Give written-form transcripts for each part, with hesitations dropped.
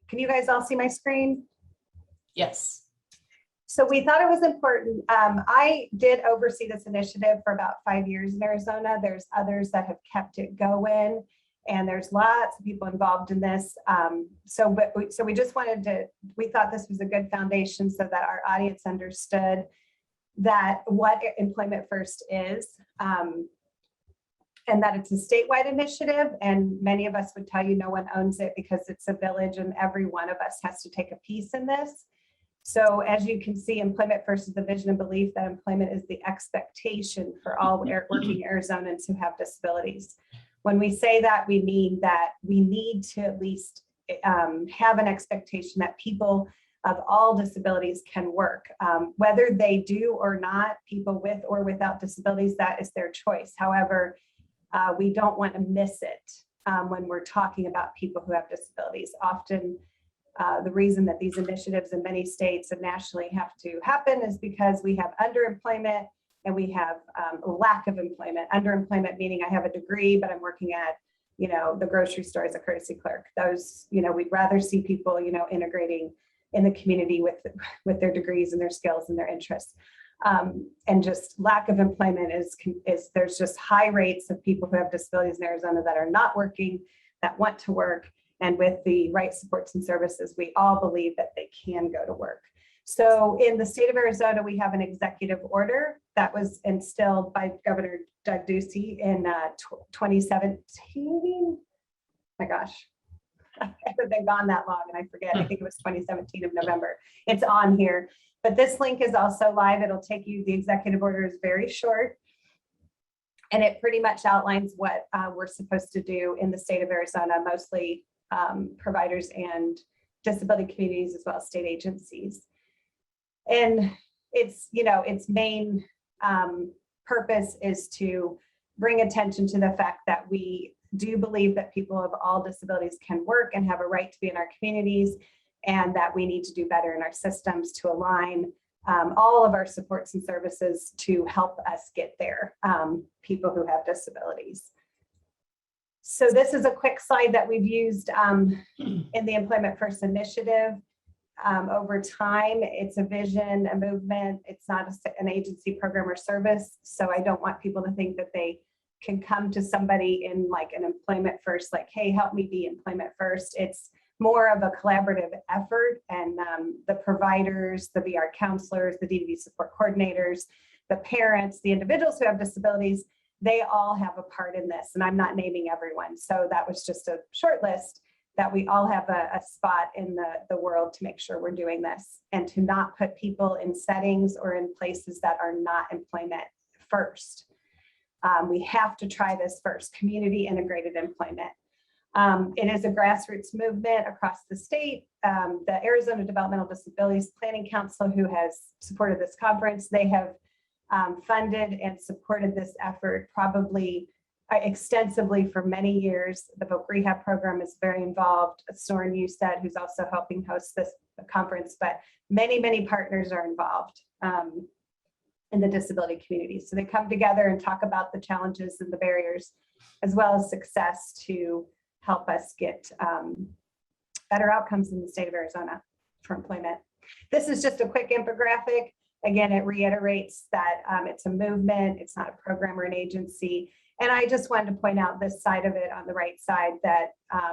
Can you guys all see my screen? Yes. So we thought it was important. I did oversee this initiative for about 5 years in Arizona. There's others that have kept it going, and there's lots of people involved in this. So we just wanted to, we thought this was a good foundation so that our audience understood that what Employment First is, and that it's a statewide initiative. And many of us would tell you no one owns it because it's a village and every one of us has to take a piece in this. So as you can see, Employment First is the vision and belief that employment is the expectation for all working Arizonans who have disabilities. When we say that, we mean that we need to at least have an expectation that people of all disabilities can work. Whether they do or not, people with or without disabilities, that is their choice. However, we don't want to miss it when we're talking about people who have disabilities. Often, the reason that these initiatives in many states and nationally have to happen is because we have underemployment and we have a lack of employment. Underemployment meaning I have a degree, but I'm working at, the grocery store as a courtesy clerk. Those, we'd rather see people, integrating in the community with their degrees and their skills and their interests. And just lack of employment is there's just high rates of people who have disabilities in Arizona that are not working, that want to work. And with the right supports and services, we all believe that they can go to work. So in the state of Arizona, we have an executive order that was instilled by Governor Doug Ducey in 2017. My gosh, I haven't been gone that long and I forget. I think it was 2017 of November. It's on here, but this link is also live. It'll take you, the executive order is very short. And it pretty much outlines what we're supposed to do in the state of Arizona, mostly providers and disability communities, as well as state agencies. And its main purpose is to bring attention to the fact that we do believe that people of all disabilities can work and have a right to be in our communities, and that we need to do better in our systems to align all of our supports and services to help us get there, people who have disabilities. So this is a quick slide that we've used in the Employment First initiative. Over time, it's a vision, a movement. It's not an agency, program, or service. So I don't want people to think that they can come to somebody in like an Employment First, like, hey, help me be Employment First. It's more of a collaborative effort, and the providers, the VR counselors, the DDV support coordinators, the parents, the individuals who have disabilities, they all have a part in this, and I'm not naming everyone. So that was just a short list that we all have a spot in the world to make sure we're doing this, and to not put people in settings or in places that are not employment first. We have to try this first, community integrated employment. It is a grassroots movement across the state. The Arizona Developmental Disabilities Planning Council, who has supported this conference, they have funded and supported this effort probably extensively for many years. The Voc Rehab program is very involved. Soren Usted, who's also helping host this conference, but many, many partners are involved in the disability community. So they come together and talk about the challenges and the barriers, as well as success, to help us get better outcomes in the state of Arizona for employment. This is just a quick infographic. Again, it reiterates that it's a movement, it's not a program or an agency. And I just wanted to point out this side of it on the right side, that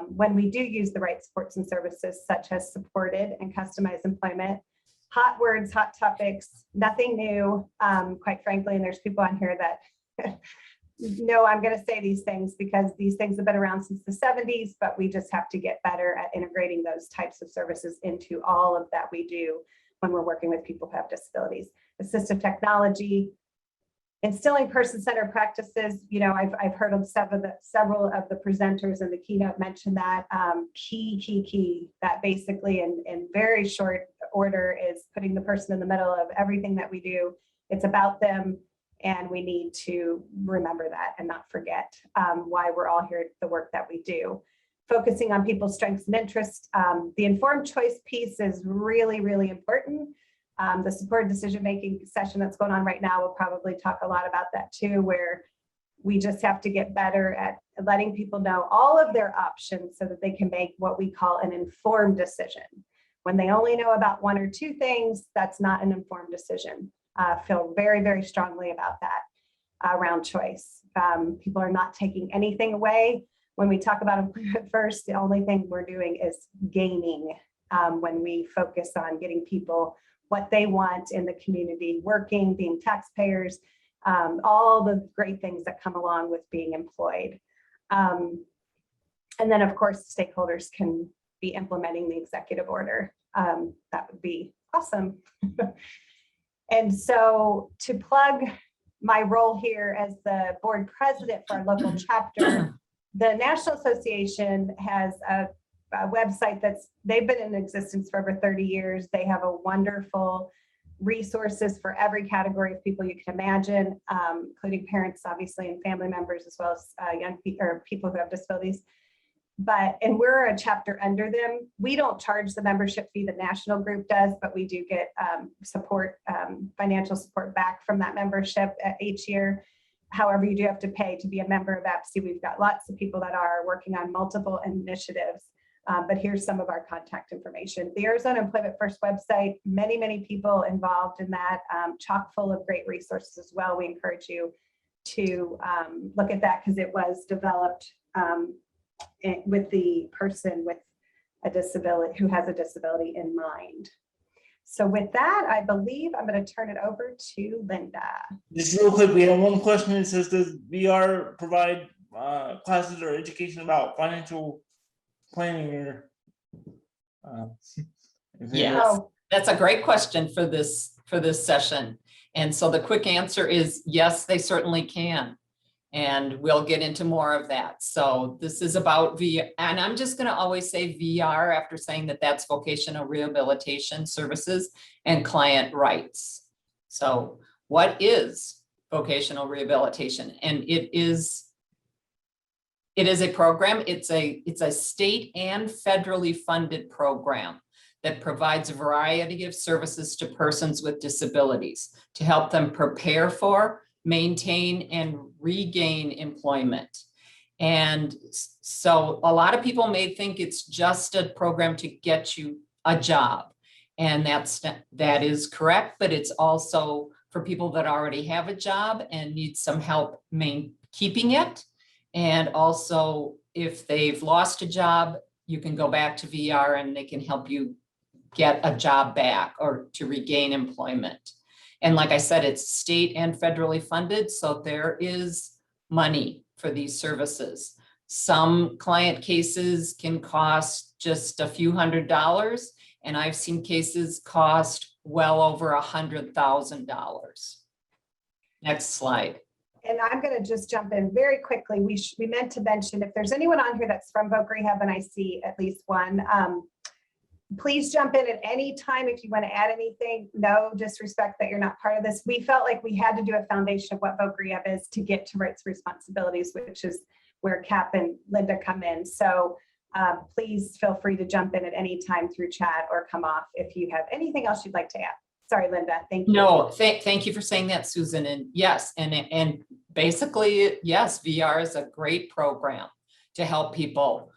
when we do use the right supports and services, such as supported and customized employment, hot words, hot topics, nothing new, quite frankly, and there's people on here that know I'm going to say these things because these things have been around since the 70s, but we just have to get better at integrating those types of services into all of that we do when we're working with people who have disabilities. Assistive technology, instilling person-centered practices. I've heard of several of the presenters in the keynote mention that key, that basically in very short order is putting the person in the middle of everything that we do. It's about them, and we need to remember that and not forget why we're all here, the work that we do. Focusing on people's strengths and interests. The informed choice piece is really, really important. The supported decision-making session that's going on right now will probably talk a lot about that too, where we just have to get better at letting people know all of their options so that they can make what we call an informed decision. When they only know about one or two things, that's not an informed decision. Feel very, very strongly about that around choice. People are not taking anything away. When we talk about employment first, the only thing we're doing is gaining when we focus on getting people what they want in the community, working, being taxpayers, all the great things that come along with being employed. And then, of course, stakeholders can be implementing the executive order. That would be awesome. And so to plug my role here as the board president for our local chapter, the National Association has a website they've been in existence for over 30 years. They have a wonderful resources for every category of people you can imagine, including parents, obviously, and family members, as well as young people or people who have disabilities. And we're a chapter under them. We don't charge the membership fee the national group does, but we do get support, financial support back from that membership each year. However, you do have to pay to be a member of Advocacy. We've got lots of people that are working on multiple initiatives, but here's some of our contact information. The Arizona Employment First website, many, many people involved in that, chock full of great resources as well. We encourage you to look at that because it was developed with the person with a disability, who has a disability in mind. So with that, I believe I'm going to turn it over to Linda. Just real quick, we have one question. It says, does VR provide classes or education about financial planning or yes, that's a great question for this session. And so the quick answer is yes, they certainly can. And we'll get into more of that. So this is about VR, and I'm just going to always say VR after saying that that's vocational rehabilitation services and client rights. So what is vocational rehabilitation? And it is a program. It's a state and federally funded program that provides a variety of services to persons with disabilities to help them prepare for, maintain, and regain employment. And so a lot of people may think it's just a program to get you a job. And that is correct, but it's also for people that already have a job and need some help keeping it. And also, if they've lost a job, you can go back to VR and they can help you get a job back or to regain employment. And like I said, it's state and federally funded, so there is money for these services. Some client cases can cost just a few $100s, and I've seen cases cost well over $100,000. Next slide. And I'm going to just jump in very quickly. We meant to mention, if there's anyone on here that's from Voc Rehab, and I see at least one, please jump in at any time if you want to add anything. No disrespect that you're not part of this. We felt like we had to do a foundation of what Voc Rehab is to get to rights responsibilities, which is where Cap and Linda come in. So please feel free to jump in at any time through chat or come off if you have anything else you'd like to add. Sorry, Linda. Thank you. No, thank you for saying that, Susan. And yes, and basically, yes, VR is a great program to help people,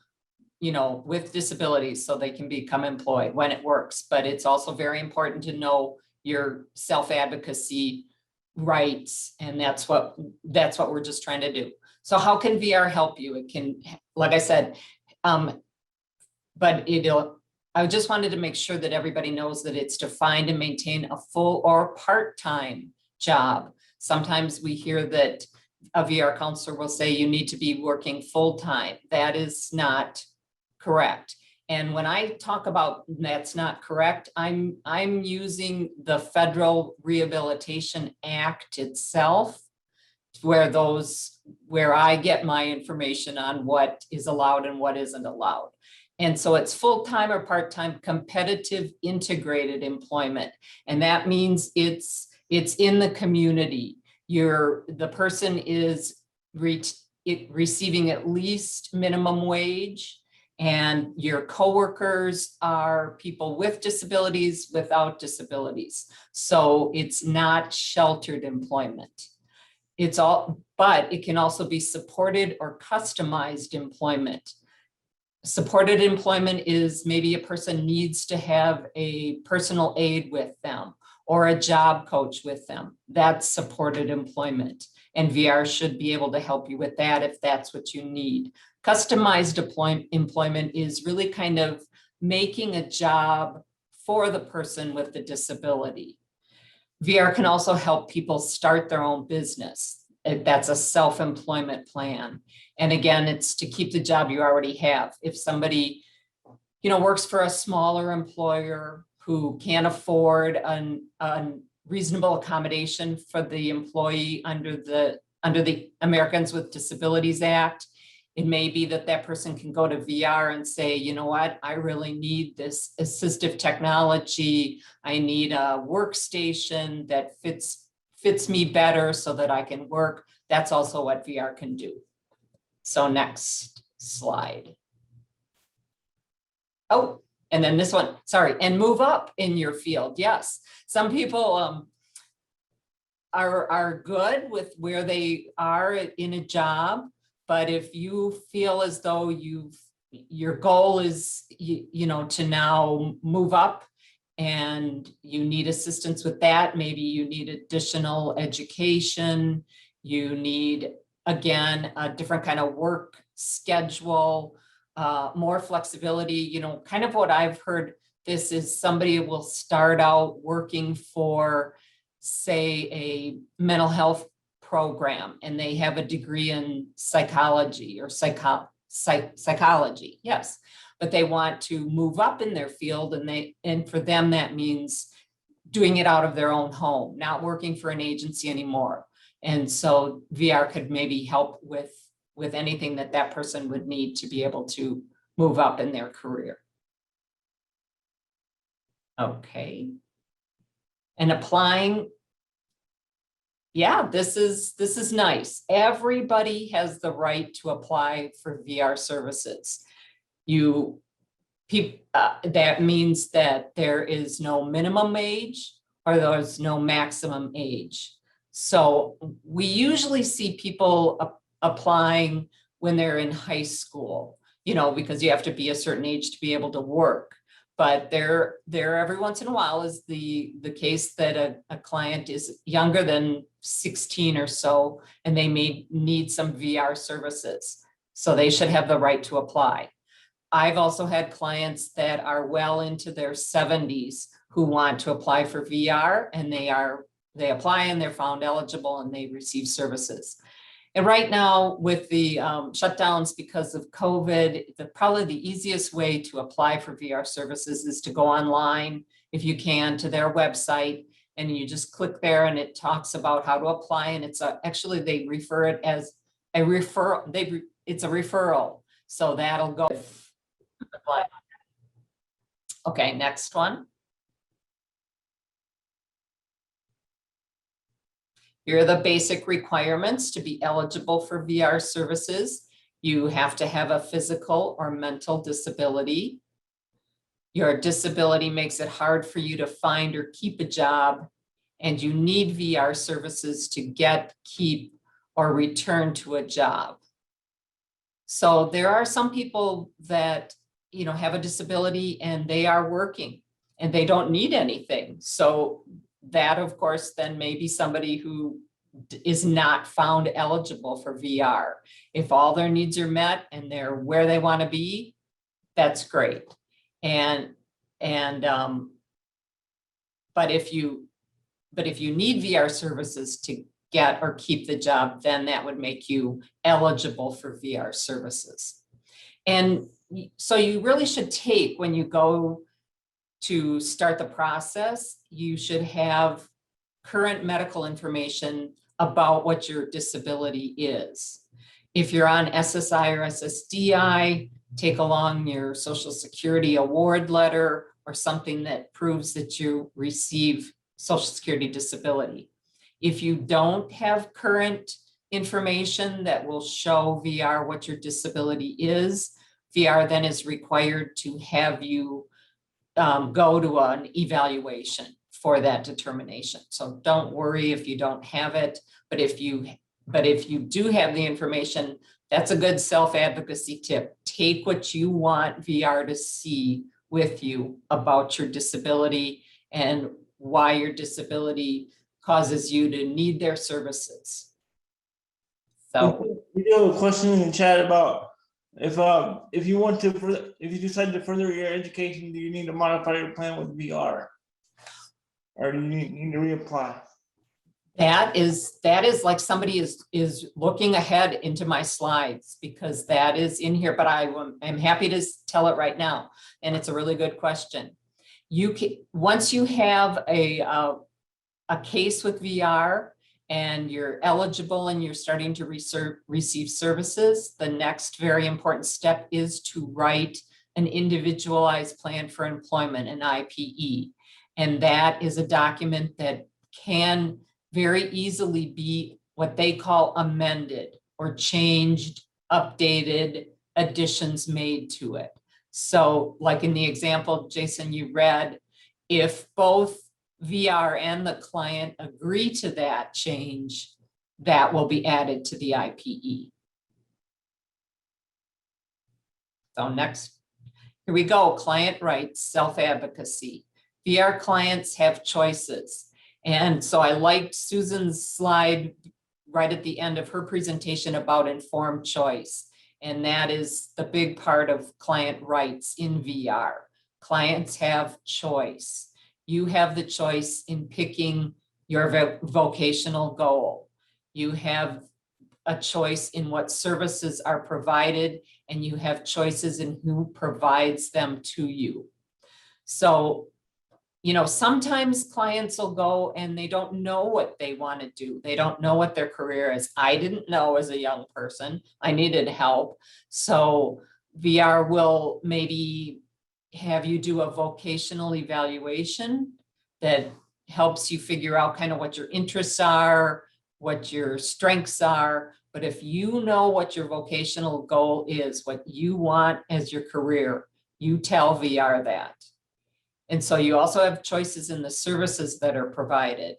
you know, with disabilities so they can become employed when it works. But it's also very important to know your self-advocacy rights. And that's what we're just trying to do. So how can VR help you? It can, like I said, but I just wanted to make sure that everybody knows that it's to find and maintain a full or part-time job. Sometimes we hear that a VR counselor will say you need to be working full-time. That is not correct. And when I talk about that's not correct, I'm using the Federal Rehabilitation Act itself, where I get my information on what is allowed and what isn't allowed. And so it's full-time or part-time competitive integrated employment. And that means it's in the community. The person is receiving at least minimum wage, and your coworkers are people with disabilities, without disabilities. So it's not sheltered employment. but it can also be supported or customized employment. Supported employment is maybe a person needs to have a personal aide with them or a job coach with them. That's supported employment. And VR should be able to help you with that if that's what you need. Customized employment is really kind of making a job for the person with the disability. VR can also help people start their own business. That's a self-employment plan. And again, it's to keep the job you already have. If somebody, works for a smaller employer who can't afford a reasonable accommodation for the employee under the Americans with Disabilities Act, it may be that that person can go to VR and say, you know what, I really need this assistive technology. I need a workstation that fits me better so that I can work. That's also what VR can do. So next slide. Oh, and then this one, sorry, and move up in your field. Yes, some people are good with where they are in a job, but if you feel as though your goal is, to now move up and you need assistance with that, maybe you need additional education, you need, again, a different kind of work schedule, more flexibility, kind of what I've heard. This is somebody will start out working for, say, a mental health program, and they have a degree in psychology or psychology, yes, but they want to move up in their field, and for them that means doing it out of their own home, not working for an agency anymore. And so VR could maybe help with anything that person would need to be able to move up in their career. Okay. And applying, yeah, this is nice. Everybody has the right to apply for VR services. That means that there is no minimum age or there's no maximum age. So we usually see people applying when they're in high school, because you have to be a certain age to be able to work. But there every once in a while is the case that a client is younger than 16 or so, and they may need some VR services. So they should have the right to apply. I've also had clients that are well into their 70s who want to apply for VR, and they apply and they're found eligible and they receive services. And right now with the shutdowns because of COVID, probably the easiest way to apply for VR services is to go online, if you can, to their website, and you just click there and it talks about how to apply. And it's actually, they refer it as a referral. It's a referral. So that'll go. Okay, next one. Here are the basic requirements to be eligible for VR services. You have to have a physical or mental disability. Your disability makes it hard for you to find or keep a job, and you need VR services to get, keep, or return to a job. So there are some people that, have a disability and they are working and they don't need anything. So that, of course, then may be somebody who is not found eligible for VR. If all their needs are met and they're where they want to be, that's great. But if you need VR services to get or keep the job, then that would make you eligible for VR services. And so you really should take, when you go to start the process, you should have current medical information about what your disability is. If you're on SSI or SSDI, take along your Social Security award letter or something that proves that you receive Social Security disability. If you don't have current information that will show VR what your disability is, VR then is required to have you go to an evaluation for that determination. So don't worry if you don't have it, but if you But if you do have the information, that's a good self-advocacy tip. Take what you want VR to see with you about your disability and why your disability causes you to need their services. So, We do have a question in the chat about if you want to, if you decide to further your education, do you need to modify your plan with VR? Or do you need to reapply? that is like somebody is looking ahead into my slides, because that is in here, but I'm happy to tell it right now. And it's a really good question. You can, once you have a case with VR and you're eligible and you're starting to receive services, the next very important step is to write an individualized plan for employment, an IPE. And that is a document that can very easily be what they call amended or changed, updated, additions made to it. So like in the example, Jason, you read, if both VR and the client agree to that change, that will be added to the IPE. So next, here we go. Client rights, self-advocacy. VR clients have choices. And so I liked Susan's slide right at the end of her presentation about informed choice. And that is the big part of client rights in VR. Clients have choice. You have the choice in picking your vocational goal. You have a choice in what services are provided, and you have choices in who provides them to you. So, you know, sometimes clients will go and they don't know what they want to do. They don't know what their career is. I didn't know as a young person. I needed help. So VR will maybe have you do a vocational evaluation that helps you figure out kind of what your interests are, what your strengths are. But if you know what your vocational goal is, what you want as your career, you tell VR that. And so you also have choices in the services that are provided.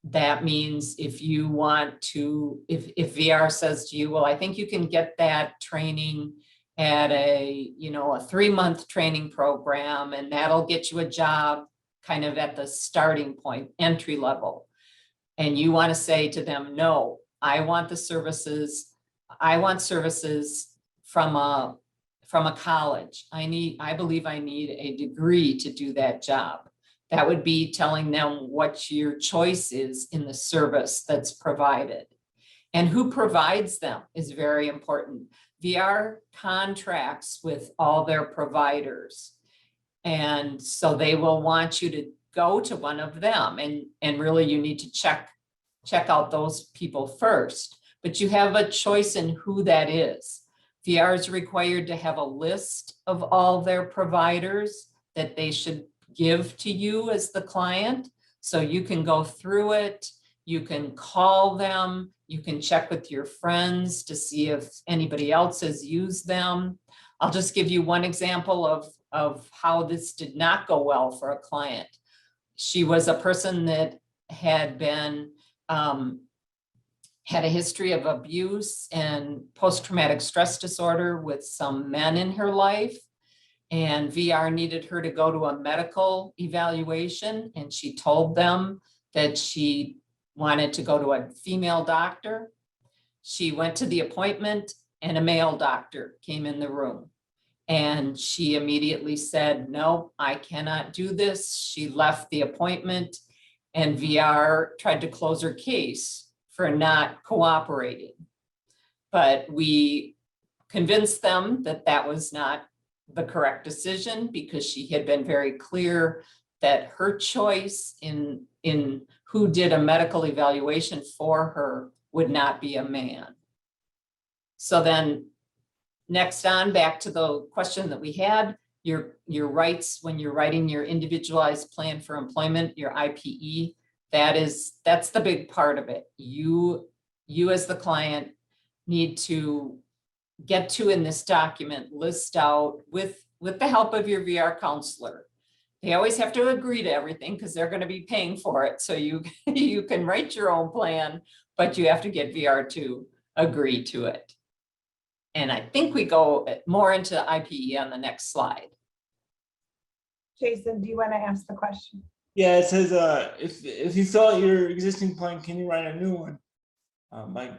That means if you want to, if VR says to you, well, I think you can get that training at a 3-month training program, and that'll get you a job kind of at the starting point, entry level. And you want to say to them, no, I want the services. I want services from a college. I believe I need a degree to do that job. That would be telling them what your choice is in the service that's provided. And who provides them is very important. VR contracts with all their providers. And so they will want you to go to one of them, and really you need to check out those people first. But you have a choice in who that is. VR is required to have a list of all their providers that they should give to you as the client. So you can go through it, you can call them, you can check with your friends to see if anybody else has used them. I'll just give you one example of how this did not go well for a client. She was a person that had been had a history of abuse and post-traumatic stress disorder with some men in her life. And VR needed her to go to a medical evaluation. And she told them that she wanted to go to a female doctor. She went to the appointment and a male doctor came in the room. And she immediately said, no, I cannot do this. She left the appointment, and VR tried to close her case for not cooperating. But we convinced them that that was not the correct decision, because she had been very clear that her choice in who did a medical evaluation for her would not be a man. So then next on, back to the question that we had, your rights when you're writing your individualized plan for employment, your IPE, that's the big part of it. You as the client need to get to, in this document, list out with the help of your VR counselor. They always have to agree to everything because they're going to be paying for it. So you can write your own plan, but you have to get VR to agree to it. And I think we go more into IPE on the next slide. Jason, do you want to ask the question? Yeah, it says, if you fill out your existing plan, can you write a new one? By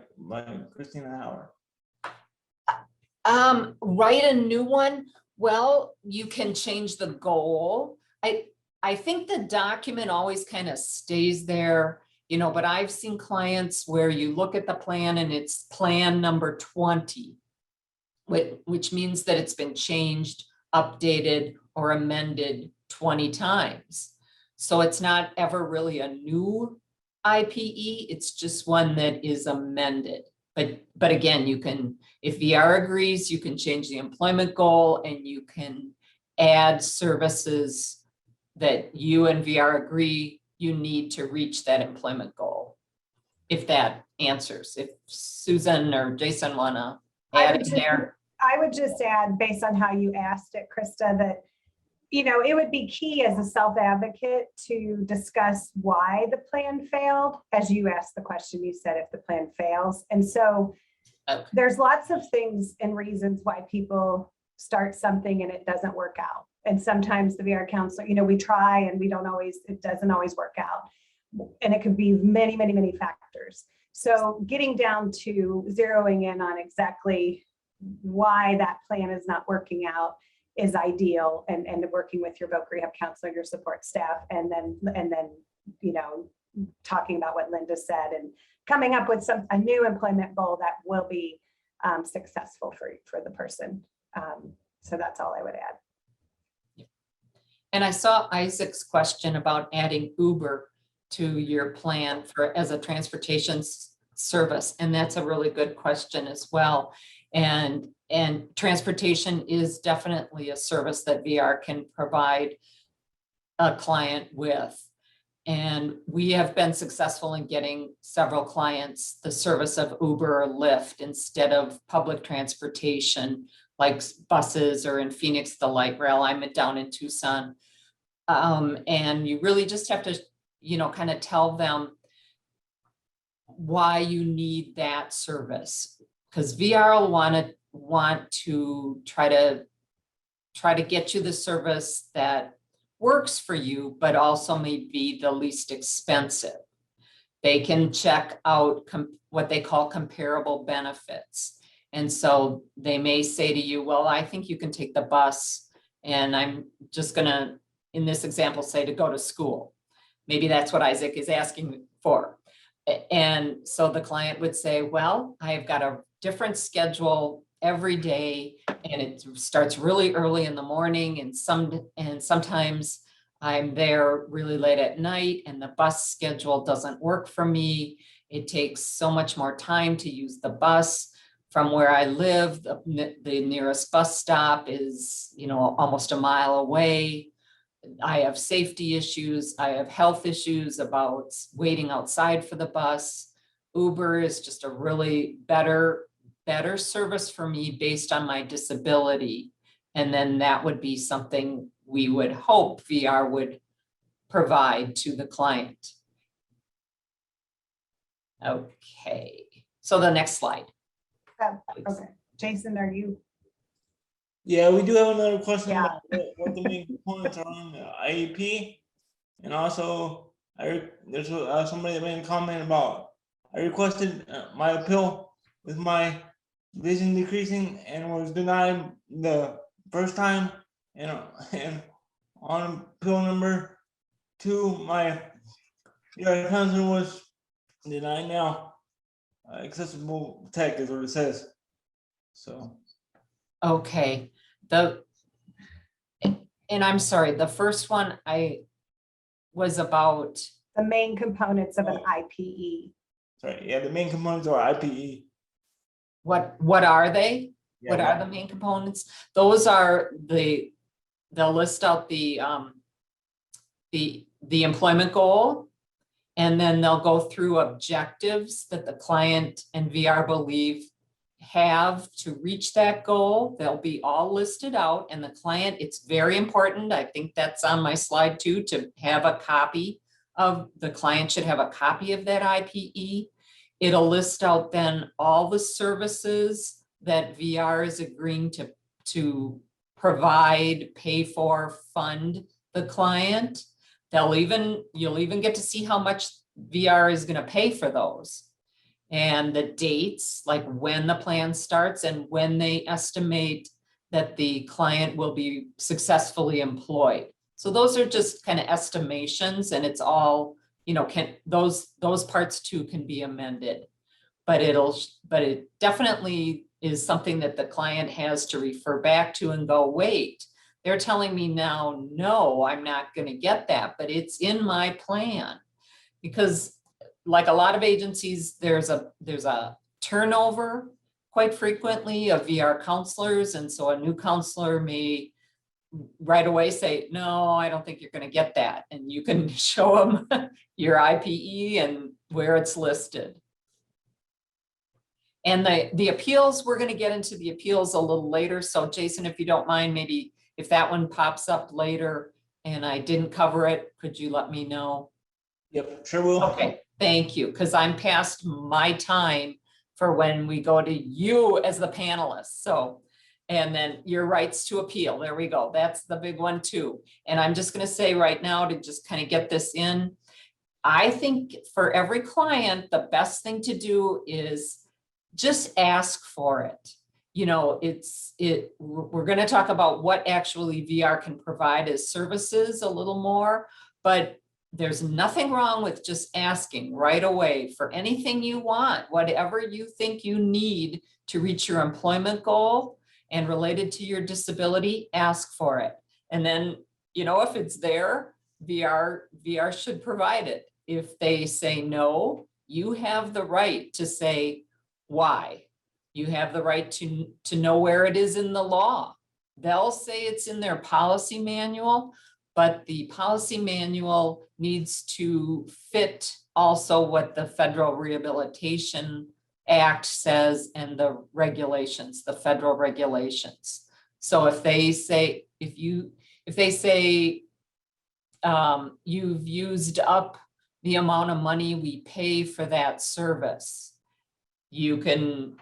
Christina Howard. Write a new one. Well, you can change the goal. I think the document always kind of stays there, you know, but I've seen clients where you look at the plan and it's plan number 20, which means that it's been changed, updated, or amended 20 times. So it's not ever really a new IPE, it's just one that is amended. But again, you can, if VR agrees, you can change the employment goal and you can add services that you and VR agree you need to reach that employment goal. If that answers, if Susan or Jason wanna add in there. I would just add, based on how you asked it, Krista, that, you know, it would be key as a self-advocate to discuss why the plan failed. As you asked the question, you said if the plan fails. And so there's lots of things and reasons why people start something and it doesn't work out. And sometimes the VR counselor, you know, we try and it doesn't always work out. And it could be many, many, many factors. So getting down to zeroing in on exactly why that plan is not working out is ideal, and working with your voc rehab counselor, your support staff, and then you know, talking about what Linda said and coming up with a new employment goal that will be successful for the person. So that's all I would add. And I saw Isaac's question about adding Uber to your plan as a transportation service, and that's a really good question as well. And transportation is definitely a service that VR can provide a client with. And we have been successful in getting several clients the service of Uber or Lyft instead of public transportation, like buses, or in Phoenix, the light rail. I'm down in Tucson. And you really just have to, you know, kind of tell them why you need that service. Because VR will want to try to get you the service that works for you, but also may be the least expensive. They can check out what they call comparable benefits. And so they may say to you, well, I think you can take the bus, and I'm just gonna, in this example, say to go to school. Maybe that's what Isaac is asking for. And so the client would say, well, I've got a different schedule every day, and it starts really early in the morning, and sometimes I'm there really late at night, and the bus schedule doesn't work for me. It takes so much more time to use the bus. From where I live, the nearest bus stop is, you know, almost a mile away. I have safety issues. I have health issues about waiting outside for the bus. Uber is just a really better service for me based on my disability. And then that would be something we would hope VR would provide to the client. Okay, so the next slide. Okay, Jason, are you? Yeah, we do have another question Yeah. about what the main components are on the IEP. And also, there's somebody that made a comment about, I requested my appeal with my vision decreasing and was denied the first time. And on appeal number 2, my counselor was denied now. Accessible tech is what it says. So. Okay, and I'm sorry, the first one was about. The main components of an IPE. Sorry, yeah, the main components are IPE. What are they? Yeah, What are the main components? Those are they'll list out the employment goal, and then they'll go through objectives that the client and VR believe have to reach that goal. They'll be all listed out, and the client, it's very important. I think that's on my slide too, to have a copy of, the client should have a copy of that IPE. it'll list out then all the services that VR is agreeing to provide, pay for, fund the client. You'll even get to see how much VR is going to pay for those. And the dates, like when the plan starts and when they estimate that the client will be successfully employed. So those are just kind of estimations, and it's all, those parts too can be amended. But it definitely is something that the client has to refer back to and go, wait, they're telling me now, no, I'm not going to get that, but it's in my plan. Because like a lot of agencies, there's a turnover quite frequently of VR counselors. And so a new counselor may right away say, no, I don't think you're going to get that. And you can show them your IPE and where it's listed. And the appeals, we're going to get into the appeals a little later. So Jason, if you don't mind, maybe if that one pops up later and I didn't cover it, could you let me know? Yep, sure will. Okay, thank you, because I'm past my time for when we go to you as the panelist. So, and then your rights to appeal, there we go. That's the big one too. And I'm just going to say right now to just kind of get this in, I think for every client, the best thing to do is just ask for it. We're going to talk about what actually VR can provide as services a little more, but there's nothing wrong with just asking right away for anything you want, whatever you think you need to reach your employment goal and related to your disability, ask for it. And then, if it's there, VR should provide it. If they say no, you have the right to say why. You have the right to know where it is in the law. They'll say it's in their policy manual, but the policy manual needs to fit also what the Federal Rehabilitation Act says and the regulations, the federal regulations. So if they say, you've used up the amount of money we pay for that service, you can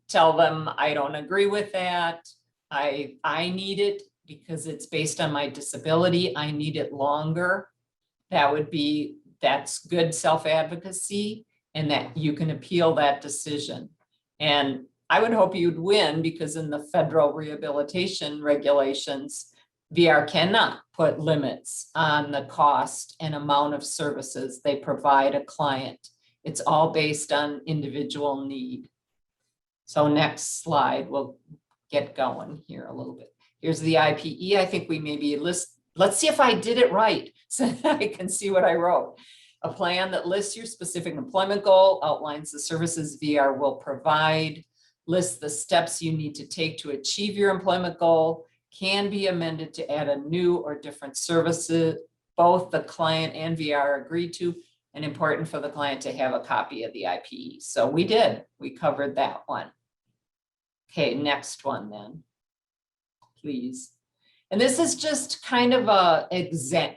tell them, I don't agree with that. I need it because it's based on my disability. I need it longer. That's good self-advocacy, and that you can appeal that decision. And I would hope you'd win, because in the federal rehabilitation regulations, VR cannot put limits on the cost and amount of services they provide a client. It's all based on individual need. So next slide, we'll get going here a little bit. Here's the IPE. I think we maybe let's see if I did it right so I can see what I wrote. A plan that lists your specific employment goal, outlines the services VR will provide, lists the steps you need to take to achieve your employment goal, can be amended to add a new or different services both the client and VR agreed to, and important for the client to have a copy of the IPE. So we covered that one. Okay, next one then, please. And this is just kind of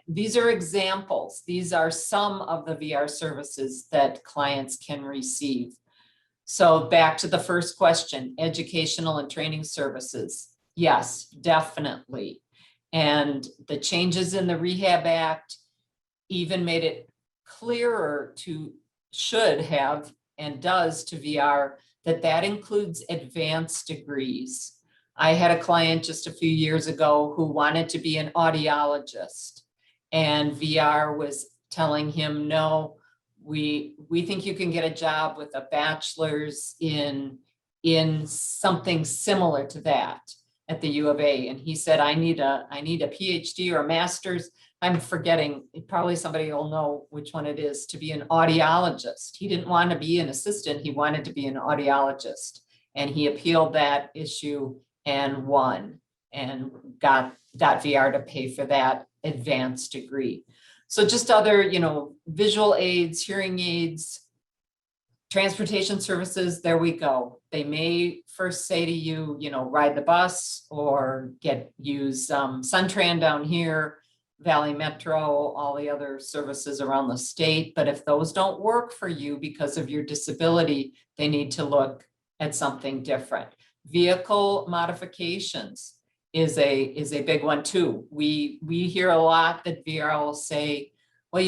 these are examples. These are some of the VR services that clients can receive. So back to the first question, educational and training services. Yes, definitely. And the changes in the Rehab Act even made it clearer should have and does to VR that includes advanced degrees. I had a client just a few years ago who wanted to be an audiologist, and VR was telling him, no, we think you can get a job with a bachelor's in something similar to that at the U of A. And he said, I need a PhD or a master's. I'm forgetting, probably somebody will know which one it is, to be an audiologist. He didn't want to be an assistant. He wanted to be an audiologist. And he appealed that issue and won and got VR to pay for that advanced degree. So just other, visual aids, hearing aids, transportation services, there we go. They may first say to you, ride the bus or use Suntran down here. Valley Metro, all the other services around the state. But if those don't work for you because of your disability, they need to look at something different. Vehicle modifications is a big one too. We hear a lot that VR will say, well,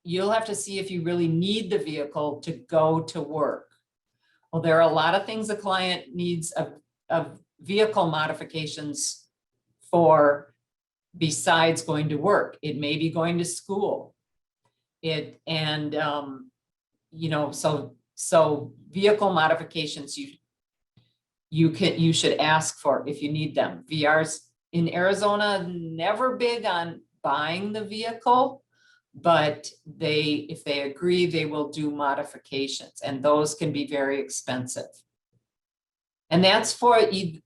you'll have to see if you really need the vehicle to go to work. Well, there are a lot of things a client needs of vehicle modifications for besides going to work. It may be going to school. So vehicle modifications you should ask for if you need them. VR's in Arizona, never big on buying the vehicle, but if they agree, they will do modifications, and those can be very expensive. And that's for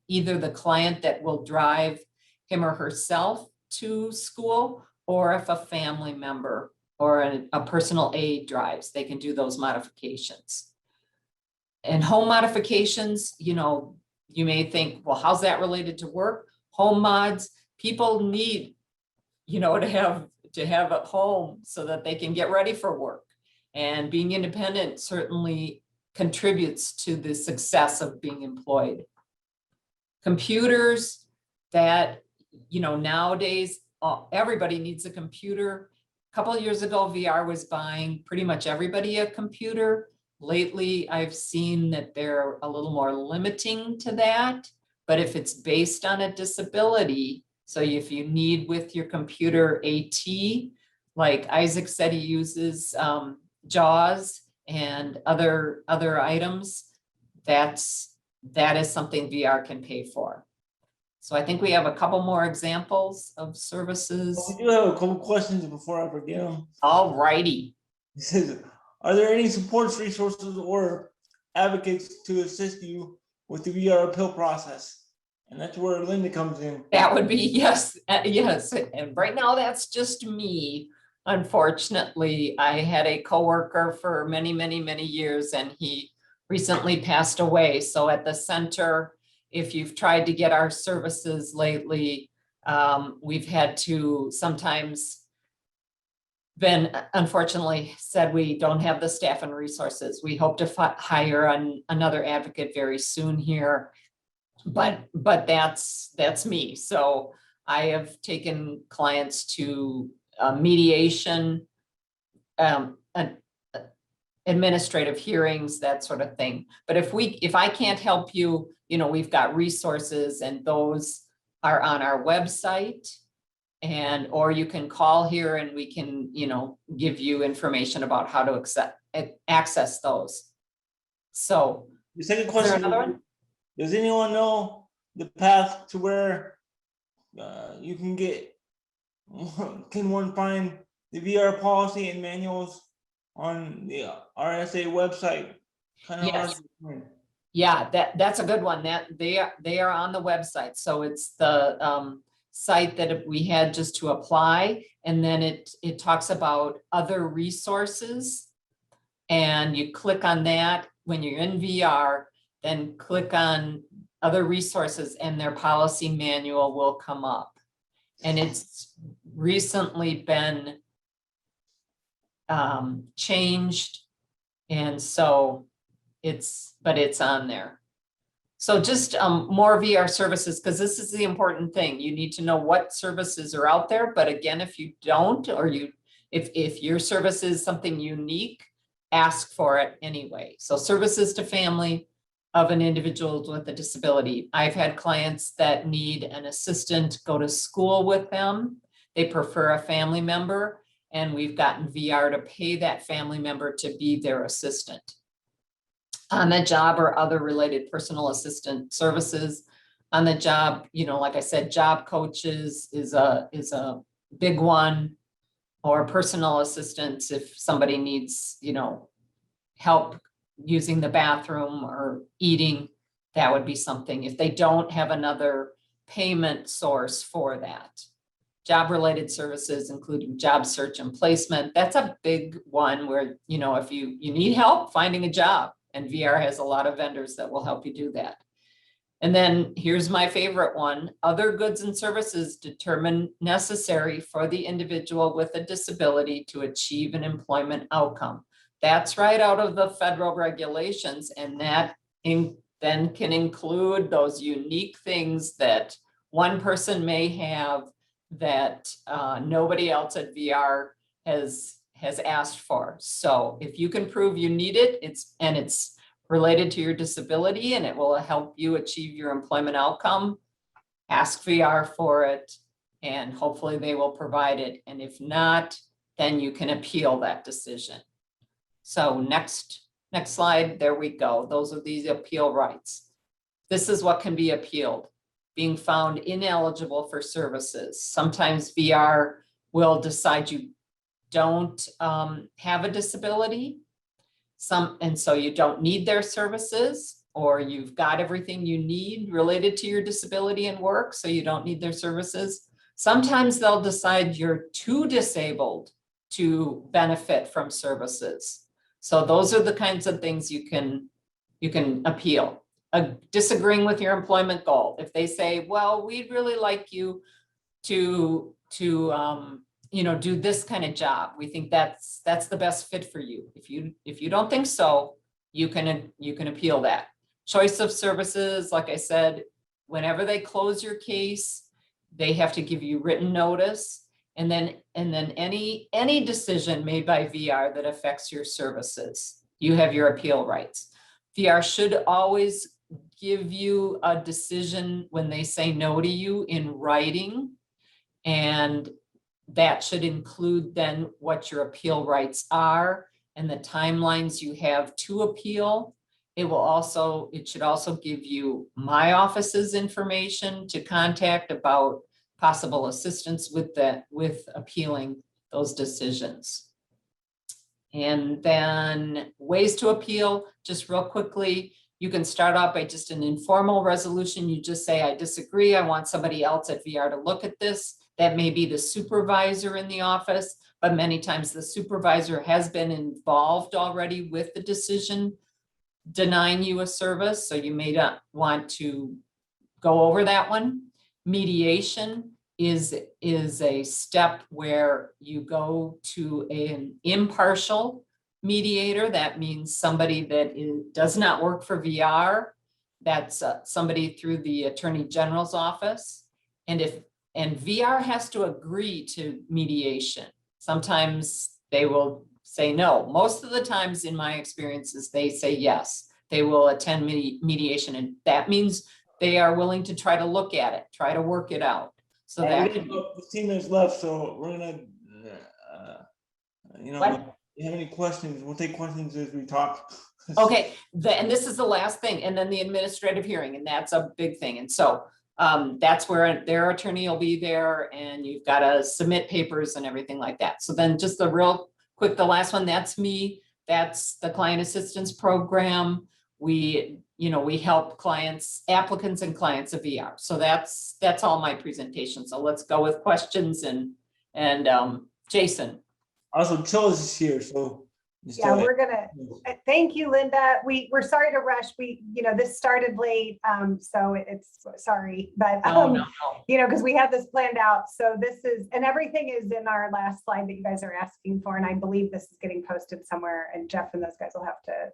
either the client that will drive him or herself to school, or if a family member or a personal aide drives, they can do those modifications. And home modifications, you may think, well, how's that related to work? Home mods, people need, to have a home so that they can get ready for work. And being independent certainly contributes to the success of being employed. Computers that, nowadays, everybody needs a computer. A couple of years ago, VR was buying pretty much everybody a computer. Lately, I've seen that they're a little more limiting to that, but if it's based on a disability, so if you need with your computer AT, like Isaac said, he uses JAWS and other items, that is something VR can pay for. So I think we have a couple more examples of services. We do have a couple questions before I forget them. All righty. It says, are there any supports, resources, or advocates to assist you with the VR appeal process? And that's where Linda comes in. That would be yes, yes. And right now that's just me. Unfortunately, I had a coworker for many, many, many years, and he recently passed away. So at the center, if you've tried to get our services lately, we've had to sometimes been unfortunately said we don't have the staff and resources. We hope to hire another advocate very soon here, but that's me. So I have taken clients to mediation, administrative hearings, that sort of thing. But if I can't help you, we've got resources, and those are on our website. Or you can call here and we can, give you information about how to access those. So. The second Is there question, another one? does anyone know the path to where you can one find the VR policy and manuals on the RSA website? Yes. Yeah, that's a good one. That they are on the website. So it's the site that we had just to apply, and then it talks about other resources, and you click on that when you're in VR, then click on other resources and their policy manual will come up. And it's recently been changed, and so it's on there. So just more VR services, because this is the important thing. You need to know what services are out there. But again, if you don't, or if your service is something unique, ask for it anyway. So services to family of an individual with a disability. I've had clients that need an assistant go to school with them. They prefer a family member, and we've gotten VR to pay that family member to be their assistant. On the job or other related personal assistant services. On the job, like I said, job coaches is a big one, or personal assistants if somebody needs, help using the bathroom or eating, that would be something if they don't have another payment source for that. Job related services, including job search and placement. That's a big one where, if you need help finding a job, and VR has a lot of vendors that will help you do that. And then here's my favorite one, other goods and services determined necessary for the individual with a disability to achieve an employment outcome. That's right out of the federal regulations, and that then can include those unique things that one person may have that nobody else at VR has asked for. So if you can prove you need it, it's related to your disability and it will help you achieve your employment outcome, ask VR for it, and hopefully they will provide it. And if not, then you can appeal that decision. So next slide, there we go. Those are these appeal rights. This is what can be appealed. Being found ineligible for services. Sometimes VR will decide you don't have a disability. And so you don't need their services, or you've got everything you need related to your disability and work, so you don't need their services. Sometimes they'll decide you're too disabled to benefit from services. So those are the kinds of things you can appeal. Disagreeing with your employment goal. If they say, well, we'd really like you to do this kind of job. We think that's the best fit for you. If you don't think so, you can appeal that. Choice of services, like I said, whenever they close your case, they have to give you written notice. And then any decision made by VR that affects your services, you have your appeal rights. VR should always give you a decision when they say no to you in writing, and that should include then what your appeal rights are and the timelines you have to appeal. It should also give you my office's information to contact about possible assistance with appealing those decisions. And then ways to appeal, just real quickly, you can start out by just an informal resolution. You just say, I disagree. I want somebody else at VR to look at this. That may be the supervisor in the office, but many times the supervisor has been involved already with the decision denying you a service. So you may not want to go over that one. Mediation is a step where you go to an impartial mediator. That means somebody that does not work for VR. That's somebody through the Attorney General's office. And VR has to agree to mediation. Sometimes they will say no. Most of the times in my experiences, they say yes. They will attend mediation, and that means they are willing to try to look at it, try to work it out. So Yeah, that we have about 15 minutes left, so we're gonna, What? if you have any questions, we'll take questions as we talk. Okay, and this is the last thing, and then the administrative hearing, and that's a big thing. And so that's where their attorney will be there, and you've got to submit papers and everything like that. So then just the real quick, the last one, that's me. That's the client assistance program. We help applicants and clients of VR. So that's all my presentation. So let's go with questions and Jason. Also, Chillis is here, so. Yeah, we're gonna, thank you, Linda. We're sorry to rush. This started late, so it's sorry, but No. because we had this planned out. So this is, and everything is in our last slide that you guys are asking for, and I believe this is getting posted somewhere, and Jeff and those guys will have to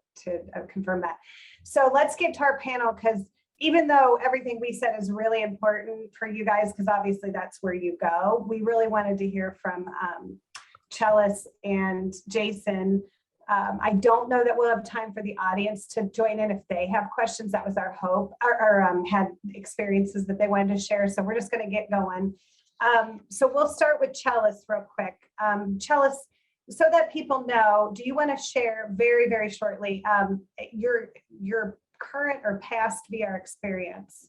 confirm that. So let's get to our panel, because even though everything we said is really important for you guys, because obviously that's where you go, we really wanted to hear from Chellis and Jason. I don't know that we'll have time for the audience to join in if they have questions. That was our hope, or had experiences that they wanted to share. So we're just going to get going. So we'll start with Chellis real quick. Chellis, so that people know, do you want to share very, very shortly your current or past VR experience,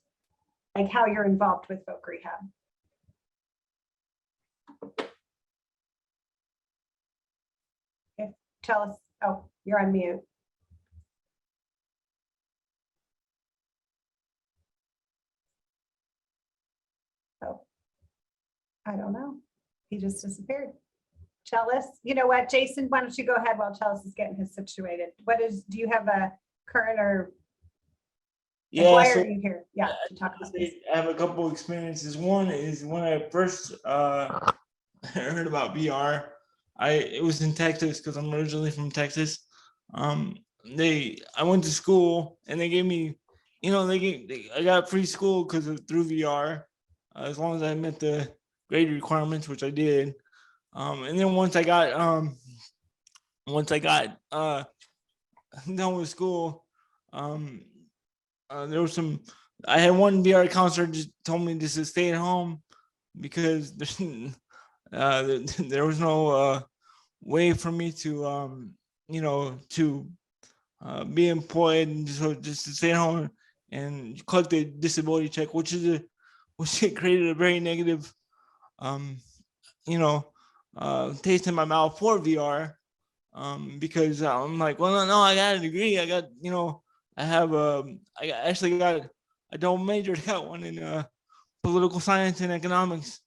like how you're involved with Voc Rehab? Okay, Chellis. Oh, you're on mute. Oh, I don't know. He just disappeared. Chellis, you know what, Jason, why don't you go ahead while Chellis is getting his situated? Do you have a current or Like, Yeah, why so are you here? Yeah, to talk about this. I have a couple of experiences. One is when I first heard about VR. It was in Texas because I'm originally from Texas. I went to school and they gave me, I got free school because through VR, as long as I met the grade requirements, which I did. And then once I got done with school, um, there was some. I had one VR counselor just told me just to stay at home because there was no way for me to be employed and just to stay at home and collect the disability check, which it created a very negative um, taste in my mouth for VR. Because I'm like, well, no, I got a degree. I got, I have actually got a double major. I got one in political science and economics.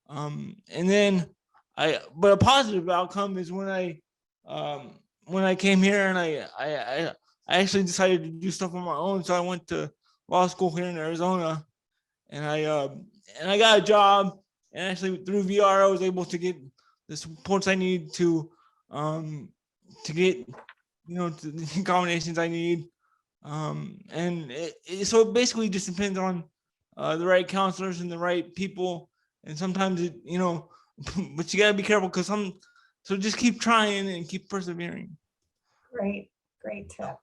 And then but a positive outcome is when I came here and I actually decided to do stuff on my own. So I went to law school here in Arizona, and I got a job. And actually through VR, I was able to get the supports I need to get, to the accommodations I need. So it basically just depends on the right counselors and the right people. And sometimes but you gotta be careful because so just keep trying and keep persevering. Great tip.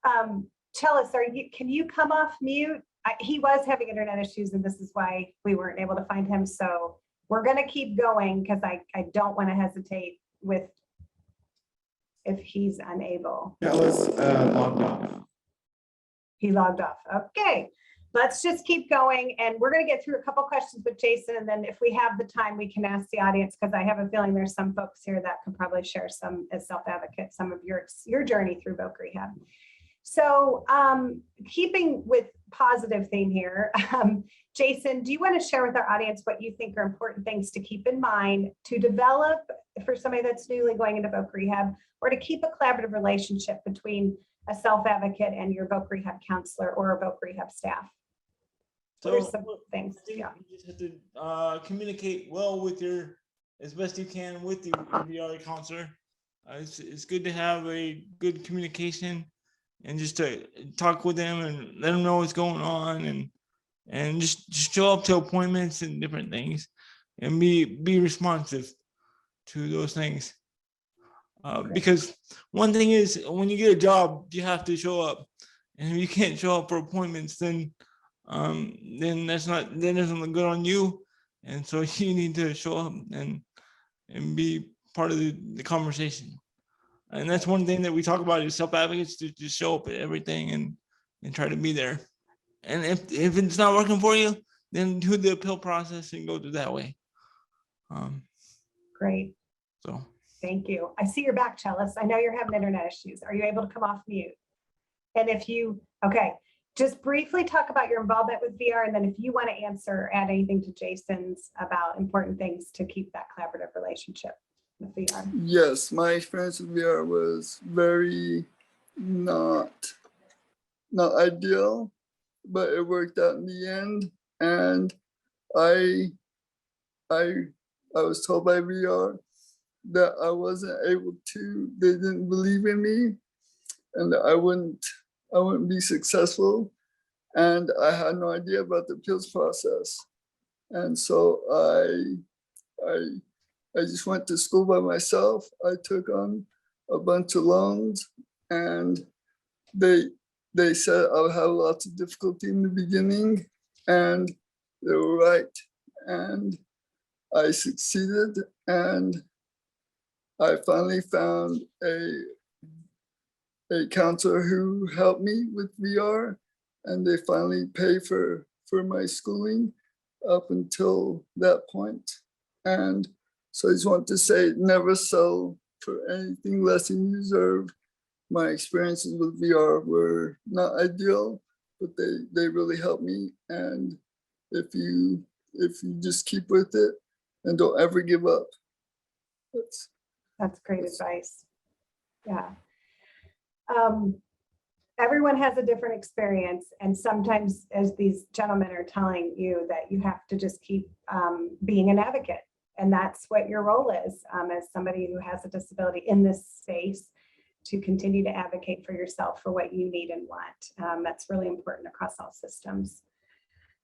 Chellis, can you come off mute? He was having internet issues and this is why we weren't able to find him. So we're gonna keep going because I don't want to hesitate with if he's unable. Chellis logged off. He logged off. Okay, let's just keep going. And we're going to get through a couple questions with Jason. And then if we have the time, we can ask the audience, because I have a feeling there's some folks here that could probably share some as self-advocates, some of your journey through Voc Rehab. So keeping with positive theme here, Jason, do you want to share with our audience what you think are important things to keep in mind to develop for somebody that's newly going into Voc Rehab, or to keep a collaborative relationship between a self-advocate and your Voc Rehab counselor or a Voc Rehab staff? So what are some things? Yeah. You just have to communicate well with as best you can with your VR counselor. It's good to have a good communication and just to talk with them and let them know what's going on, and just show up to appointments and different things and be responsive to those things. Because one thing is, when you get a job, you have to show up, and if you can't show up for appointments, then that doesn't look good on you. And so you need to show up and be part of the conversation. And that's one thing that we talk about is self-advocates, to just show up at everything and try to be there. And if it's not working for you, then do the appeal process and go through that way. Great. So. Thank you. I see you're back, Chellis. I know you're having internet issues. Are you able to come off mute? And okay, just briefly talk about your involvement with VR, and then if you want to answer, add anything to Jason's about important things to keep that collaborative relationship with VR. Yes, my experience with VR was very not ideal, but it worked out in the end. And I was told by VR that I wasn't able to, they didn't believe in me, and that I wouldn't be successful. And I had no idea about the appeals process. And so I just went to school by myself. I took on a bunch of loans, and they said I would have lots of difficulty in the beginning, and they were right. And I succeeded, and I finally found a counselor who helped me with VR, and they finally pay for my schooling up until that point. And so I just want to say, never sell for anything less than you deserve. My experiences with VR were not ideal, but they really helped me. And if you just keep with it and don't ever give up. That's great advice. Yeah. everyone has a different experience. And sometimes, as these gentlemen are telling you, that you have to just keep being an advocate. And that's what your role is as somebody who has a disability in this space, to continue to advocate for yourself for what you need and want. That's really important across all systems.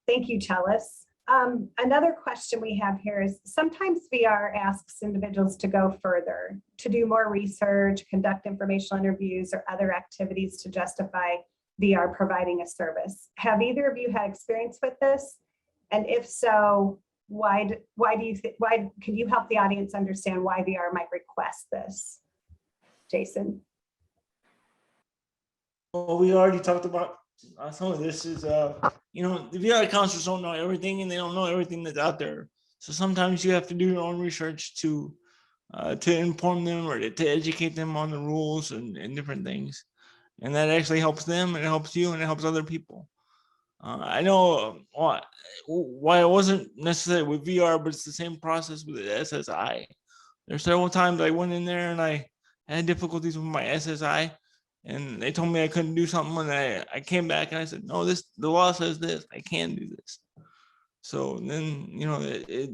Thank you, Chalice. Another question we have here is, sometimes VR asks individuals to go further, to do more research, conduct informational interviews, or other activities to justify VR providing a service. Have either of you had experience with this? And if so, why can you help the audience understand why VR might request this? Jason? Well, we already talked about some of this. Is you know, the VR counselors don't know everything, and they don't know everything that's out there. So sometimes you have to do your own research to inform them or to educate them on the rules and different things, and that actually helps them, and it helps you, and it helps other people. I know why it wasn't necessarily with VR, but it's the same process with the SSI. There's several times I went in there and I had difficulties with my SSI, and they told me I couldn't do something, and I came back and I said, no, the law says this, I can do this. So then, you know, it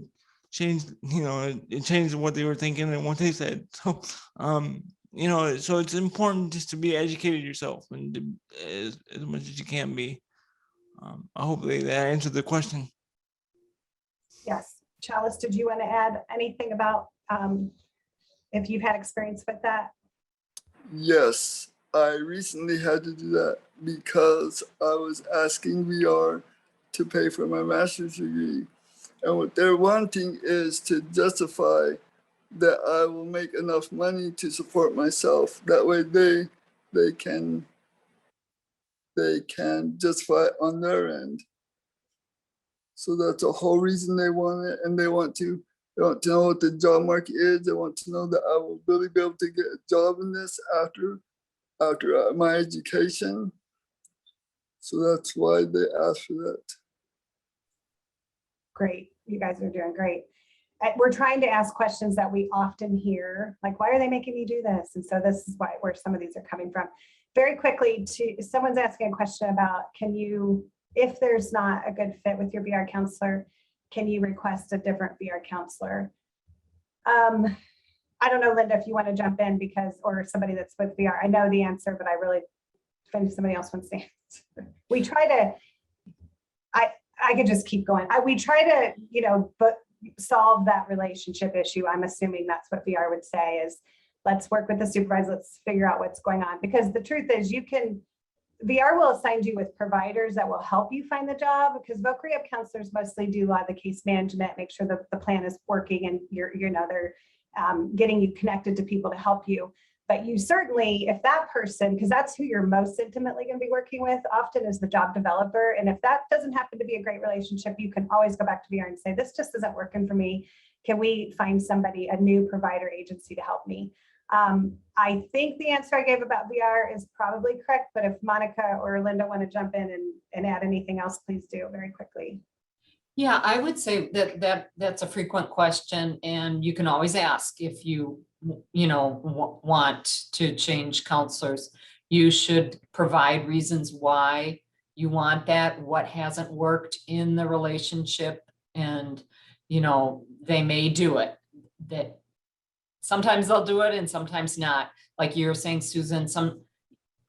changed, you know, it changed what they were thinking and what they said. So, you know, so it's important just to be educated yourself, and as much as you can be. I hope that answered the question. Yes. Chalice, did you want to add anything about if you've had experience with that? Yes, I recently had to do that because I was asking VR to pay for my master's degree. And what they're wanting is to justify that I will make enough money to support myself. That way they can justify it on their end. So that's the whole reason they want it, and they want to know what the job market is. They want to know that I will really be able to get a job in this after my education. So that's why they asked for that. Great. You guys are doing great. We're trying to ask questions that we often hear, like, why are they making me do this? And so this is where some of these are coming from. Very quickly, someone's asking a question about, if there's not a good fit with your VR counselor, can you request a different VR counselor? I don't know, Linda, if you want to jump in, or somebody that's with VR. I know the answer, but if somebody else wants to answer. We try to, I could just keep going. We try to, solve that relationship issue. I'm assuming that's what VR would say is, let's work with the supervisor, let's figure out what's going on. Because the truth is, VR will assign you with providers that will help you find the job, because voc rehab counselors mostly do a lot of the case management, make sure that the plan is working, and they're getting you connected to people to help you. But you certainly, if that person, because that's who you're most intimately going to be working with, often is the job developer. And if that doesn't happen to be a great relationship, you can always go back to VR and say, this just isn't working for me. Can we find a new provider agency to help me? I think the answer I gave about VR is probably correct, but if Monica or Linda want to jump in and add anything else, please do very quickly. Yeah, I would say that's a frequent question, and you can always ask if you want to change counselors. You should provide reasons why you want that, what hasn't worked in the relationship, and they may do it. That sometimes they'll do it and sometimes not. Like you're saying, Susan,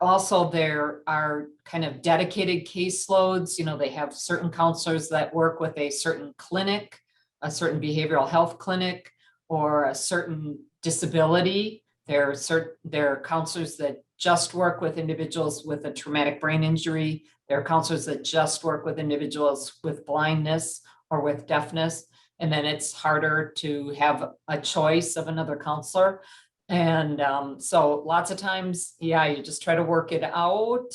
also there are kind of dedicated caseloads. They have certain counselors that work with a certain clinic, a certain behavioral health clinic, or a certain disability. There are counselors that just work with individuals with a traumatic brain injury. There are counselors that just work with individuals with blindness or with deafness. And then it's harder to have a choice of another counselor. And so lots of times, you just try to work it out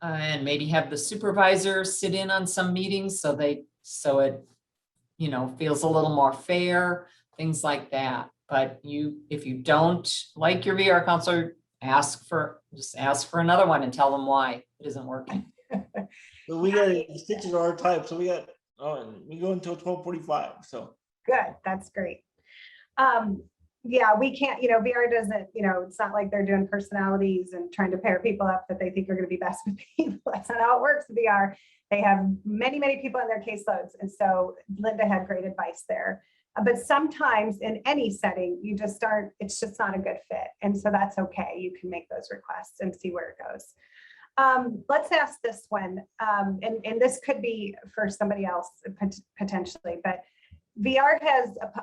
and maybe have the supervisor sit in on some meetings so it feels a little more fair, things like that. But if you don't like your VR counselor, just ask for another one and tell them why it isn't working. So we got stitches are our type. So we go until 12:45. So good, that's great. yeah, we can't, VR doesn't, it's not like they're doing personalities and trying to pair people up that they think are going to be best with people. That's not how it works with VR. They have many, many people in their caseloads. And so Linda had great advice there. But sometimes in any setting, it's just not a good fit. And so that's okay. You can make those requests and see where it goes. Let's ask this one. And this could be for somebody else potentially, but VR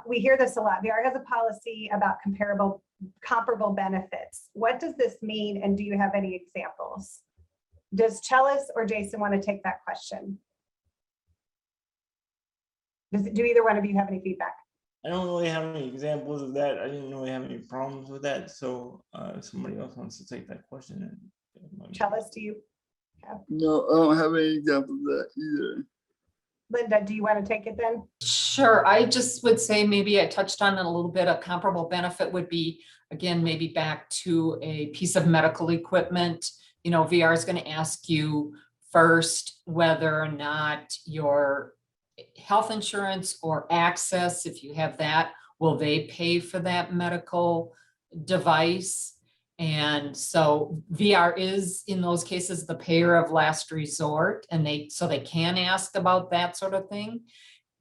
we hear this a lot. VR has a policy about comparable benefits. What does this mean? And do you have any examples? Does Chellis or Jason want to take that question? Do either one of you have any feedback? I don't really have any examples of that. I didn't really have any problems with that. So if somebody else wants to take that question. Chellis, do you have? No, I don't have any examples of that either. Linda, do you want to take it then? Sure, I just would say maybe I touched on it a little bit. A comparable benefit would be, again, maybe back to a piece of medical equipment. VR is going to ask you first whether or not your health insurance or access, if you have that, will they pay for that medical device? And so VR is in those cases the payer of last resort, and they can ask about that sort of thing.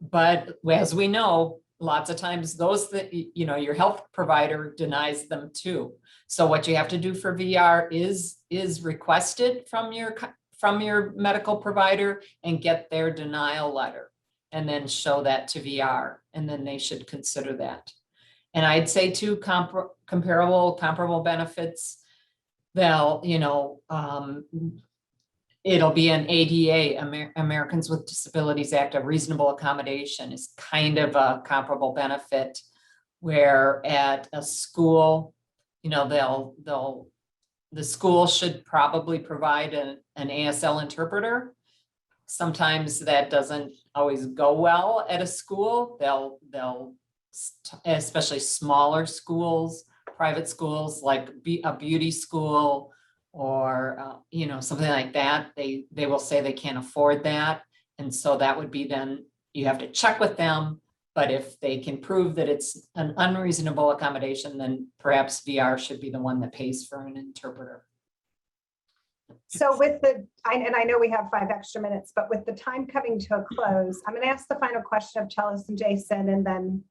But as we know, lots of times those that your health provider denies them too. So what you have to do for VR is requested from your medical provider and get their denial letter, and then show that to VR, and then they should consider that. And I'd say too, comparable benefits, they'll, it'll be an ADA, Americans with Disabilities Act, a reasonable accommodation is kind of a comparable benefit, where at a school, the school should probably provide an ASL interpreter. Sometimes that doesn't always go well at a school. They'll especially smaller schools, private schools like a beauty school or something like that. They will say they can't afford that, and so that would be then you have to check with them. But if they can prove that it's an unreasonable accommodation, then perhaps VR should be the one that pays for an interpreter. So I know we have 5 extra minutes, but with the time coming to a close, I'm going to ask the final question of Chellis and Jason, and then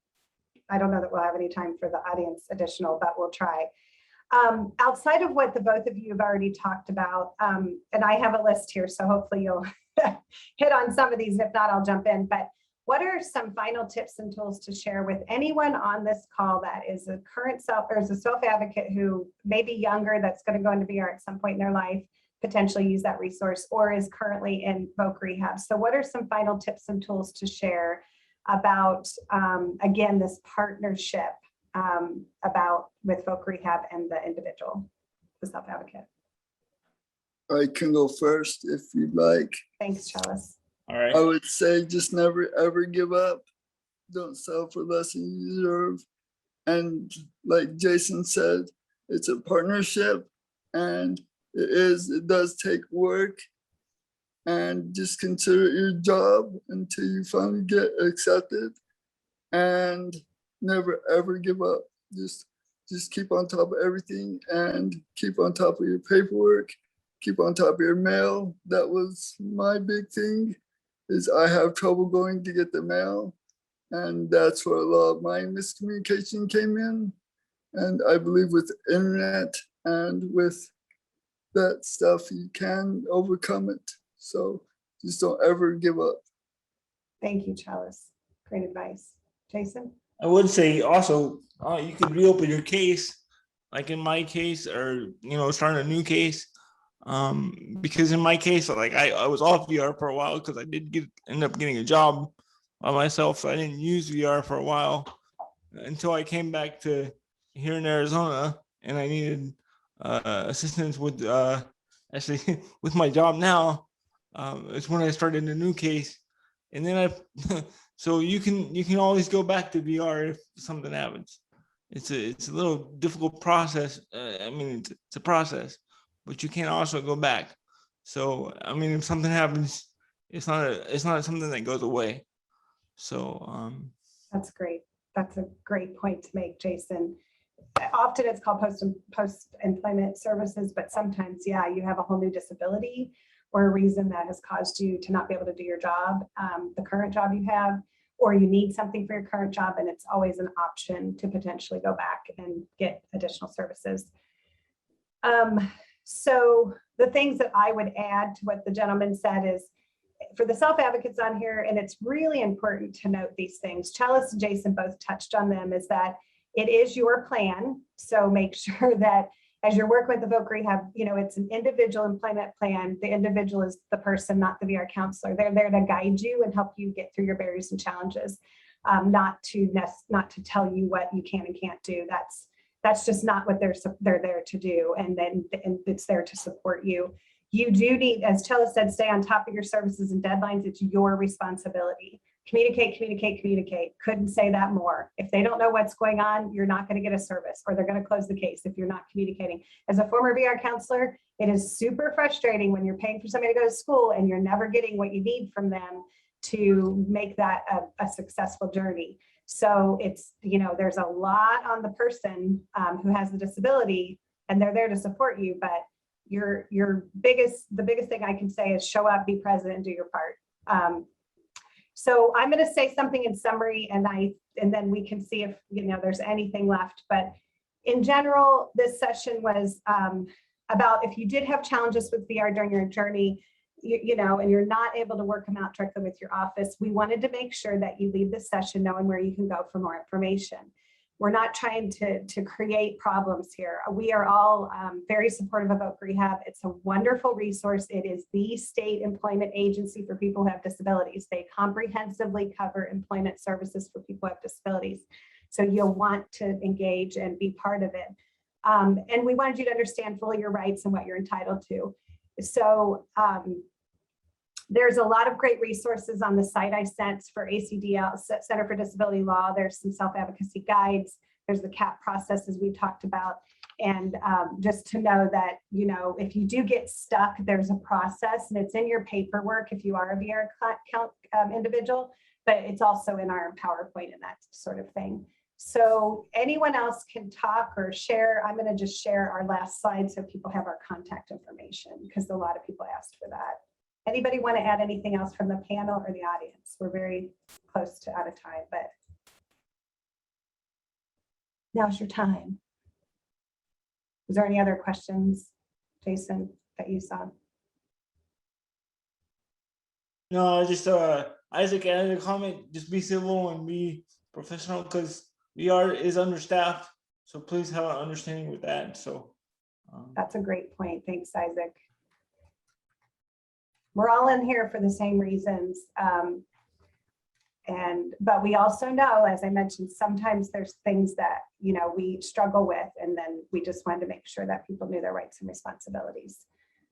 I don't know that we'll have any time for the audience additional, but we'll try. Outside of what the both of you have already talked about, and I have a list here, so hopefully you'll hit on some of these. If not, I'll jump in. But what are some final tips and tools to share with anyone on this call that is a current self-advocate who may be younger, that's going to go into VR at some point in their life, potentially use that resource, or is currently in voc rehab? So what are some final tips and tools to share about, again, this partnership with voc rehab and the individual, the self-advocate? I can go first if you'd like. Thanks, Chellis. All right. I would say just never ever give up. Don't settle for less than you deserve. And like Jason said, it's a partnership, and it does take work. And just consider it your job until you finally get accepted, and never ever give up. Just keep on top of everything, and keep on top of your paperwork, keep on top of your mail. That was my big thing, is I have trouble going to get the mail, and that's where a lot of my miscommunication came in. And I believe with the internet and with that stuff, you can overcome it. So just don't ever give up. Thank you, Chellis. Great advice. Jason? I would say also, you could reopen your case, like in my case, or, start a new case. Because in my case, like I was off VR for a while because I did end up getting a job by myself. So I didn't use VR for a while until I came back to here in Arizona, and I needed assistance with actually with my job now. It's when I started a new case, and then so you can always go back to VR if something happens. It's a little difficult process. I mean, it's a process, but you can also go back. So I mean, if something happens, it's not something that goes away. So That's great. That's a great point to make, Jason. Often it's called post-employment services, but sometimes, yeah, you have a whole new disability or a reason that has caused you to not be able to do your job, the current job you have, or you need something for your current job, and it's always an option to potentially go back and get additional services. So the things that I would add to what the gentleman said is, for the self-advocates on here, and it's really important to note these things, Chalice and Jason both touched on them, is that it is your plan. So make sure that as you're working with the Voc Rehab, it's an individual employment plan. The individual is the person, not the VR counselor. They're there to guide you and help you get through your barriers and challenges, not to tell you what you can and can't do. That's just not what they're there to do. And it's there to support you. You do need, as Chella said, stay on top of your services and deadlines. It's your responsibility. Communicate, communicate, communicate. Couldn't say that more. If they don't know what's going on, you're not going to get a service, or they're going to close the case if you're not communicating. As a former VR counselor, it is super frustrating when you're paying for somebody to go to school and you're never getting what you need from them to make that a successful journey. So it's, there's a lot on the person who has the disability, and they're there to support you, but the biggest thing I can say is show up, be present, and do your part. So I'm going to say something in summary, and then we can see if there's anything left. But in general, this session was about if you did have challenges with VR during your journey, and you're not able to work them out directly with your office, we wanted to make sure that you leave this session knowing where you can go for more information. We're not trying to create problems here. We are all very supportive of Voc Rehab. It's a wonderful resource. It is the state employment agency for people who have disabilities. They comprehensively cover employment services for people who have disabilities. So you'll want to engage and be part of it. And we wanted you to understand fully your rights and what you're entitled to. So there's a lot of great resources on the site I sent for ACDL, Center for Disability Law. There's some self-advocacy guides. There's the CAP process, as we talked about. And just to know that, if you do get stuck, there's a process, and it's in your paperwork if you are a VR individual, but it's also in our PowerPoint and that sort of thing. So anyone else can talk or share. I'm going to just share our last slide so people have our contact information, because a lot of people asked for that. Anybody want to add anything else from the panel or the audience? We're very close to out of time, but now's your time. Was there any other questions, Jason, that you saw? No, just Isaac added a comment, just be civil and be professional, because VR is understaffed. So please have an understanding with that. So that's a great point. Thanks, Isaac. We're all in here for the same reasons. But we also know, as I mentioned, sometimes there's things that, we struggle with, and then we just wanted to make sure that people knew their rights and responsibilities.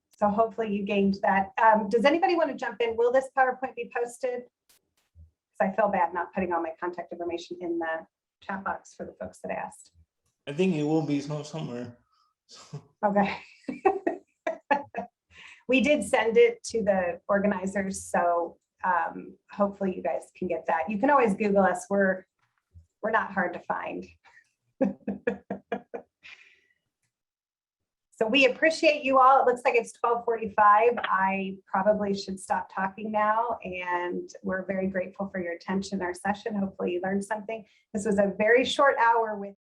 So hopefully you gained that. Does anybody want to jump in? Will this PowerPoint be posted? Because I feel bad not putting all my contact information in the chat box for the folks that asked. I think it will be somewhere. Okay. We did send it to the organizers, so hopefully you guys can get that. You can always Google us. We're not hard to find. So we appreciate you all. It looks like it's 12:45. I probably should stop talking now, and we're very grateful for your attention in our session. Hopefully you learned something. This was a very short hour with